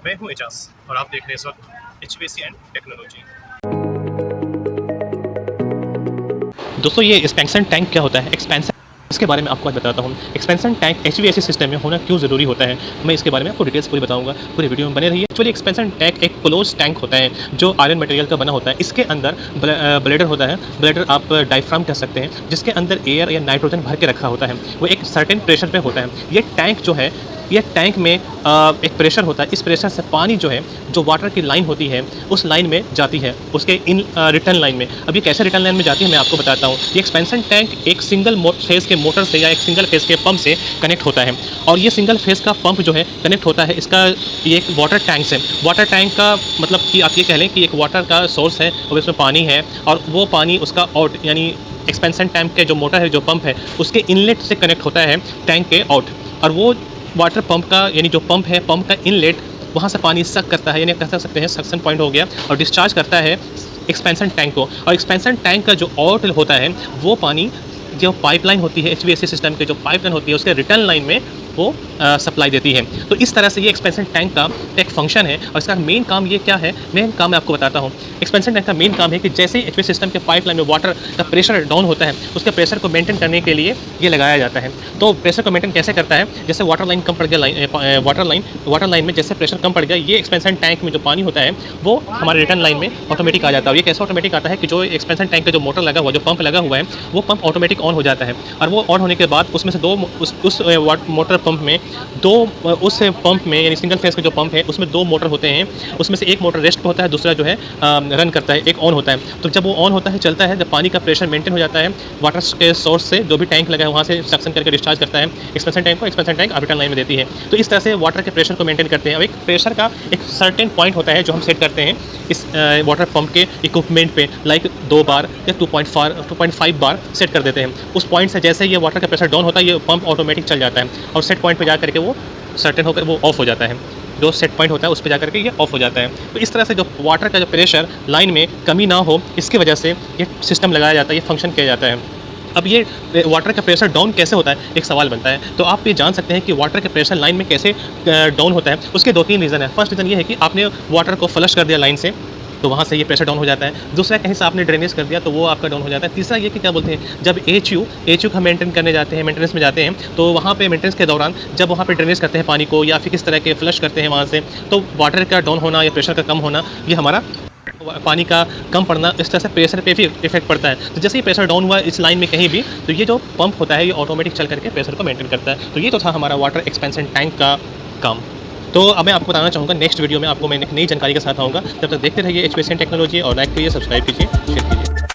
मैं हूं एजाज और आप देख रहे हैं इस वक्त एचवीएसी एंड टेक्नोलॉजी। दोस्तों ये एक्सपेंशन टैंक क्या होता है? एक्सपेंशन इसके बारे में आपको आज बताता हूँ। एक्सपेंशन टैंक एचवीएसी सिस्टम में होना क्यों ज़रूरी होता है, मैं इसके बारे में आपको डिटेल्स पूरी बताऊंगा। पूरे वीडियो में बने रहिए। एक्चुअली एक्सपेंशन टैंक एक क्लोज टैंक होता है जो आयरन मटेरियल का बना होता है। इसके अंदर ब्लेडर होता है, ब्लेडर आप डायफ्राम कह सकते हैं, जिसके अंदर एयर या नाइट्रोजन भर के रखा होता है। वो एक सर्टेन प्रेशर पे होता है। ये टैंक जो है, ये टैंक में एक प्रेशर होता है। इस प्रेशर से पानी जो है, जो वाटर की लाइन होती है, उस लाइन में जाती है, उसके इन रिटर्न लाइन में। अब ये कैसे रिटर्न लाइन में जाती है मैं आपको बताता हूँ। ये एक्सपेंशन टैंक एक सिंगल फेज़ के मोटर से या एक सिंगल फेज़ के पंप से कनेक्ट होता है। और ये सिंगल फेज़ का पंप जो है कनेक्ट होता है, इसका ये एक वाटर टैंक से। वाटर टैंक का मतलब कि आप ये कह लें कि एक वाटर का सोर्स है और इसमें पानी है, और वो पानी उसका आउट यानी एक्सपेंशन टैंक के जो मोटर है, जो पंप है, उसके इनलेट से कनेक्ट होता है टैंक के आउट। और वो वाटर पंप का यानी जो पंप है, पंप का इनलेट, वहाँ से पानी सक करता है, यानी कह सकते हैं सक्शन पॉइंट हो गया, और डिस्चार्ज करता है एक्सपेंशन टैंक को। और एक्सपेंशन टैंक का जो आउट होता है, वो पानी जो पाइपलाइन होती है, एचवीएसी सिस्टम के जो पाइपलाइन होती है, उसके रिटर्न लाइन में वो सप्लाई देती है। तो इस तरह से ये एक्सपेंशन टैंक का एक फंक्शन है। और इसका मेन काम ये क्या है, मेन काम मैं आपको बताता हूँ। एक्सपेंशन टैंक का मेन काम है कि जैसे एचवीएसी सिस्टम के पाइपलाइन में वाटर का प्रेशर डाउन होता है, उसके प्रेशर को मेंटेन करने के लिए ये लगाया जाता है। तो प्रेशर को मेंटेन कैसे करता है, जैसे वाटर लाइन कम पड़ गया, वाटर लाइन में जैसे प्रेशर कम पड़ गया, ये एक्सपेंशन टैंक में जो पानी होता है वो हमारे रिटर्न लाइन में ऑटोमेटिक आ जाता है। ये कैसे ऑटोमेटिक आता है कि जो एक्सपेंशन टैंक का जो मोटर लगा हुआ, जो पंप लगा हुआ है, वो पंप ऑटोमेटिक ऑन हो जाता है। और वो ऑन होने के बाद उसमें से उस मोटर पंप में उस पंप में यानी सिंगल फेस का जो पंप है, उसमें दो मोटर होते हैं। उसमें से एक मोटर रेस्ट पे होता है, दूसरा जो है रन करता है, एक ऑन होता है। तो जब वो ऑन होता है, चलता है, जब पानी का प्रेशर मेंटेन हो जाता है, वाटर के सोर्स से जो भी टैंक लगा है वहाँ से सक्शन करके डिस्चार्ज करता है एक्सपेंशन टैंक को। एक्सपेंशन टैंक रिटर्न लाइन में देती है। तो इस तरह से वाटर के प्रेशर को मेंटेन करते हैं। अब एक प्रेशर का एक सर्टेन पॉइंट होता है जो हम सेट करते हैं इस वाटर पंप के इक्विपमेंट पे, लाइक 2 बार या 2.5 बार सेट कर देते हैं। उस पॉइंट से जैसे ये वाटर का प्रेशर डाउन होता है, ये पंप ऑटोमेटिक चल जाता है और सेट पॉइंट पे जा करके वो सर्टेन होकर वो ऑफ हो जाता है। जो सेट पॉइंट होता है उस पर जा करके ये ऑफ हो जाता है। तो इस तरह से जो वाटर का जो प्रेशर लाइन में कमी ना हो, इसकी वजह से ये सिस्टम लगाया जाता है, ये फंक्शन किया जाता है। अब ये वाटर का प्रेशर डाउन कैसे होता है, एक सवाल बनता है। तो आप ये जान सकते हैं कि वाटर के प्रेशर लाइन में कैसे डाउन होता है। उसके 2-3 रीज़न है। फर्स्ट रीज़न ये है कि आपने वाटर को फ्लश कर दिया लाइन से, तो वहाँ से ये प्रेशर डाउन हो जाता है। दूसरा, कहीं से आपने ड्रेनेज कर दिया तो वो आपका डाउन हो जाता है। तीसरा ये कि क्या बोलते हैं, जब एच यू का मेंटेन करने जाते हैं, मेंटेनेंस में जाते हैं, तो वहाँ पे मेंटेनेंस के दौरान जब वहाँ पे ड्रेनेज करते हैं पानी को, या फिर किस तरह के फ्लश करते हैं वहाँ से, तो वाटर का डाउन होना या प्रेशर का कम होना, ये हमारा पानी का कम पड़ना, इस तरह से प्रेशर पे भी इफेक्ट पड़ता है। तो जैसे ही प्रेशर डाउन हुआ इस लाइन में कहीं भी, तो ये जो पंप होता है ये ऑटोमेटिक चल करके प्रेशर को मेंटेन करता है। तो ये तो था हमारा वाटर एक्सपेंशन टैंक का काम। तो अब मैं आपको बताना चाहूँगा, नेक्स्ट वीडियो में आपको मैं एक नई जानकारी के साथ आऊँगा। तब तक देखते रहिए एचवीएसी टेक्नोलॉजी, और लाइक कीजिए, सब्सक्राइब कीजिए, शेयर कीजिए।